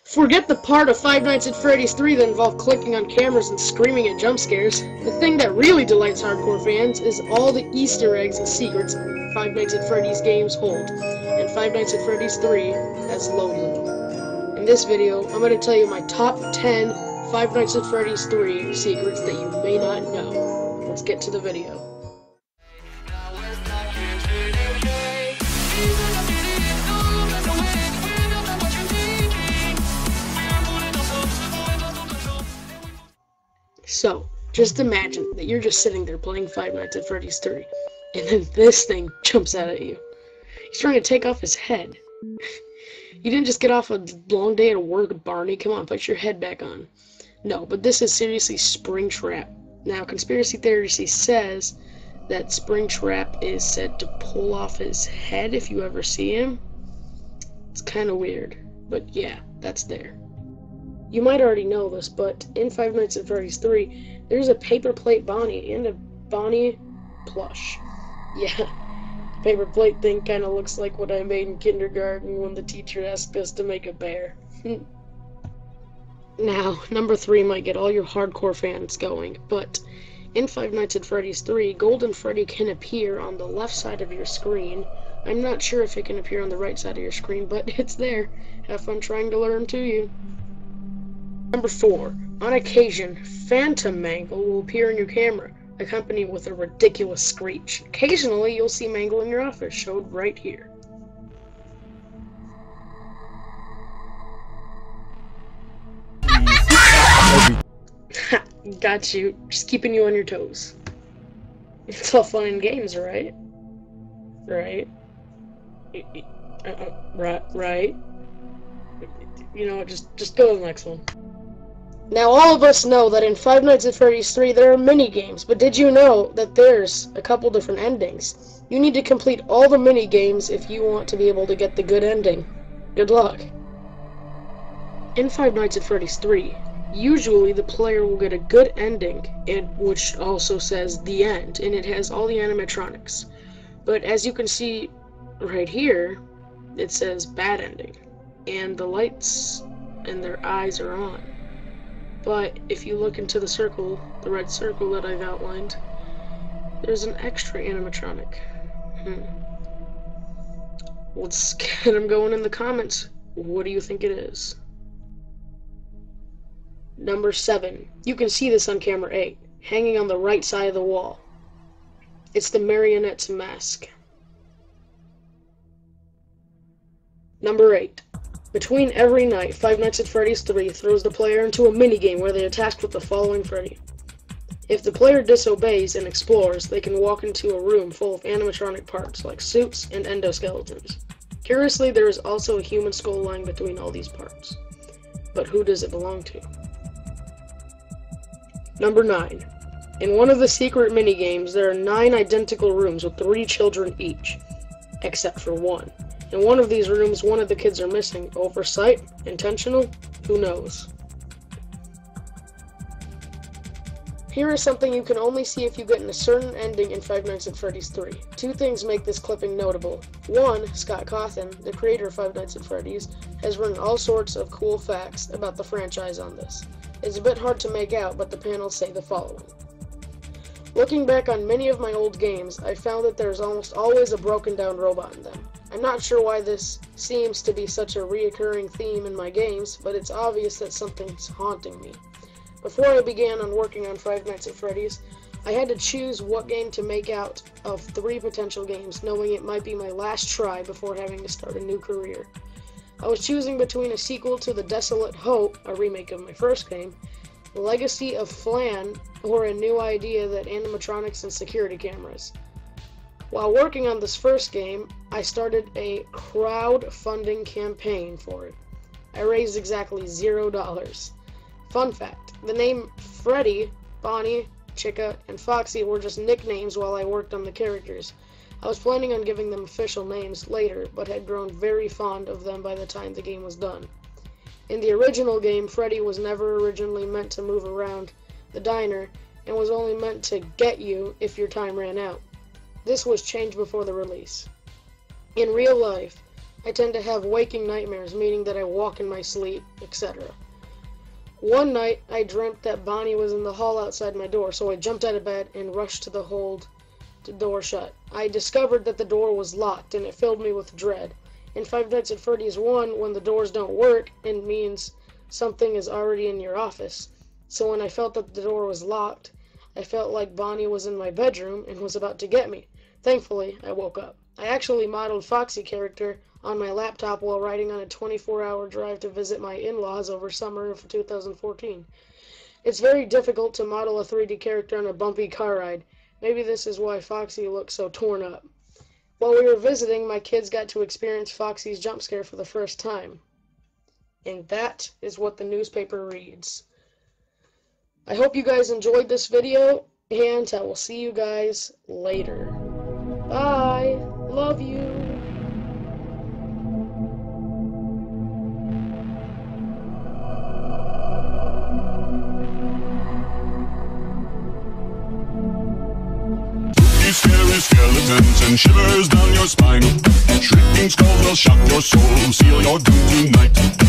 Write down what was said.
Forget the part of Five Nights at Freddy's 3 that involved clicking on cameras and screaming at jump scares. The thing that really delights hardcore fans is all the Easter eggs and secrets Five Nights at Freddy's games hold, and Five Nights at Freddy's 3 has loads of them. In this video, I'm going to tell you my top 10 Five Nights at Freddy's 3 secrets that you may not know. Let's get to the video. So, just imagine that you're just sitting there playing Five Nights at Freddy's 3, and then this thing jumps out at you. He's trying to take off his head. You didn't just get off a long day at work, Barney. Come on, put your head back on. No, but this is seriously Springtrap. Now, conspiracy theory says that Springtrap is said to pull off his head if you ever see him. It's kind of weird, but yeah, that's there. You might already know this, but in Five Nights at Freddy's 3, there's a paper plate Bonnie and a Bonnie plush. Yeah, the paper plate thing kind of looks like what I made in kindergarten when the teacher asked us to make a bear. Now, number 3 might get all your hardcore fans going, but in Five Nights at Freddy's 3, Golden Freddy can appear on the left side of your screen. I'm not sure if it can appear on the right side of your screen, but it's there. Have fun trying to learn to you. Number 4. On occasion, Phantom Mangle will appear in your camera, accompanied with a ridiculous screech. Occasionally, you'll see Mangle in your office, showed right here. Got you. Just keeping you on your toes. It's all fun and games, right? Right? Right? You know, just go to the next one. Now, all of us know that in Five Nights at Freddy's 3 there are mini-games, but did you know that there's a couple different endings? You need to complete all the mini-games if you want to be able to get the good ending. Good luck. In Five Nights at Freddy's 3, usually the player will get a good ending, which also says the end, and it has all the animatronics. But as you can see right here, it says bad ending, and the lights and their eyes are on. But if you look into the circle, the red circle that I've outlined, there's an extra animatronic. Let's get them going in the comments. What do you think it is? Number 7. You can see this on camera 8, hanging on the right side of the wall. It's the marionette's mask. Number 8. Between every night, Five Nights at Freddy's 3 throws the player into a minigame where they are tasked with the following Freddy. If the player disobeys and explores, they can walk into a room full of animatronic parts like suits and endoskeletons. Curiously, there is also a human skull lying between all these parts. But who does it belong to? Number 9. In one of the secret minigames, there are 9 identical rooms with 3 children each, except for one. In one of these rooms, one of the kids are missing. Oversight? Intentional? Who knows? Here is something you can only see if you get in a certain ending in Five Nights at Freddy's 3. 2 things make this clipping notable. 1, Scott Cawthon, the creator of Five Nights at Freddy's, has written all sorts of cool facts about the franchise on this. It's a bit hard to make out, but the panels say the following. Looking back on many of my old games, I found that there's almost always a broken down robot in them. I'm not sure why this seems to be such a reoccurring theme in my games, but it's obvious that something's haunting me. Before I began on working on Five Nights at Freddy's, I had to choose what game to make out of 3 potential games, knowing it might be my last try before having to start a new career. I was choosing between a sequel to The Desolate Hope, a remake of my first game, The Legacy of Flan, or a new idea that animatronics and security cameras. While working on this first game, I started a crowdfunding campaign for it. I raised exactly $0. Fun fact, the name Freddy, Bonnie, Chica, and Foxy were just nicknames while I worked on the characters. I was planning on giving them official names later, but had grown very fond of them by the time the game was done. In the original game, Freddy was never originally meant to move around the diner, and was only meant to get you if your time ran out. This was changed before the release. In real life, I tend to have waking nightmares, meaning that I walk in my sleep, etc. One night, I dreamt that Bonnie was in the hall outside my door, so I jumped out of bed and rushed to hold the door shut. I discovered that the door was locked, and it filled me with dread. In Five Nights at Freddy's 1, when the doors don't work, it means something is already in your office. So when I felt that the door was locked, I felt like Bonnie was in my bedroom and was about to get me. Thankfully, I woke up. I actually modeled Foxy character on my laptop while riding on a 24-hour drive to visit my in-laws over summer of 2014. It's very difficult to model a 3D character on a bumpy car ride. Maybe this is why Foxy looks so torn up. While we were visiting, my kids got to experience Foxy's jump scare for the first time. And that is what the newspaper reads. I hope you guys enjoyed this video, and I will see you guys later. Bye! Love you! Scary skeletons and shivers down your spine. Shrieking skulls will shock your soul, seal your doom tonight.